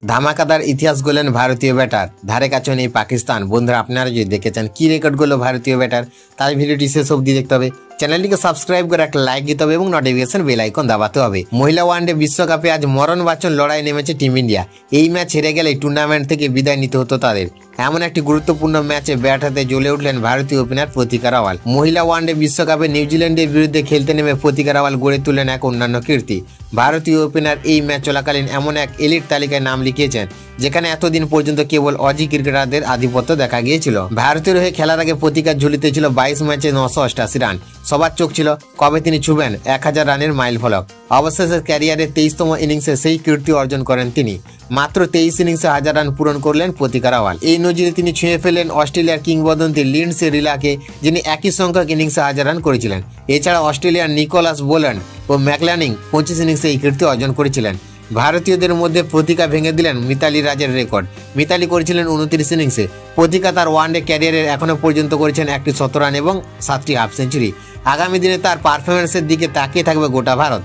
ধামাকাদার ইতিহাস গড়লেন ভারতীয় ব্যাটার, ধারে কাছে নেই পাকিস্তান। বন্ধুরা, আপনারা যদি দেখতে চান কি রেকর্ড করলো ভারতীয় ব্যাটার, তাই ভিডিওটি শেষ অবধি দেখতে হবে। চ্যানেলটিকে সাবস্ক্রাইব করে একটা লাইক দিতে হবে এবং নোটিফিকেশন বেল আইকন দাবাতে হবে। মহিলা ওয়ানডে বিশ্বকাপে আজ মরণ বাঁচন লড়াই নেমেছে টিম ইন্ডিয়া। এই ম্যাচ হেরে গেলে টুর্নামেন্ট থেকে বিদায় নিতে হতো তাদের। এমন একটি গুরুত্বপূর্ণ ম্যাচে ব্যাট হাতে জ্বলে উঠলেন ভারতীয় ওপেনার প্রতিকা রাওয়াল। মহিলা ওয়ানডে বিশ্বকাপে নিউজিল্যান্ডের বিরুদ্ধে খেলতে নেমে প্রতিকা রাওয়াল গড়ে তুললেন এক অন্যান্য কীর্তি। ভারতীয় ওপেনার এই ম্যাচ চলাকালীন এমন এক এলিট তালিকায় নাম লিখিয়েছেন যেখানে এতদিন পর্যন্ত কেবল অজি ক্রিকেটারদের আধিপত্য দেখা গিয়েছিল। ভারতের হয়ে খেলার আগে প্রতিকার ঝুলিতে ছিল 22 ম্যাচে 988 রান। সবার চোখ ছিল কবে তিনি ছুবেন 1000 রানের মাইল ফলক। অবশেষে ক্যারিয়ারের 23তম ইনিংসে সেই কীর্তি অর্জন করেন তিনি। মাত্র 23 ইনিংসে 1000 রান পূরণ করলেন প্রতিকা রাওয়াল। এই নজিরে তিনি ছুঁয়ে ফেলেন অস্ট্রেলিয়ার কিংবদন্তি লিন্ডসে রিলাকে, যিনি একই সংখ্যক ইনিংসে 1000 রান করেছিলেন। এছাড়া অস্ট্রেলিয়ার নিকোলাস বোল্যান্ড ও ম্যাকলানিং 25 ইনিংসে এই কীর্তি অর্জন করেছিলেন। ভারতীয়দের মধ্যে প্রতিকা ভেঙে দিলেন মিতালি রাজের রেকর্ড। মিতালি করেছিলেন 29 ইনিংসে। প্রতিকা তার ওয়ানডে ক্যারিয়ারের এখনো পর্যন্ত করেছেন একটি 100 রান এবং 7টি হাফ সেঞ্চুরি। আগামী দিনে তার পারফরমেন্সের দিকে তাকিয়ে থাকবে গোটা ভারত।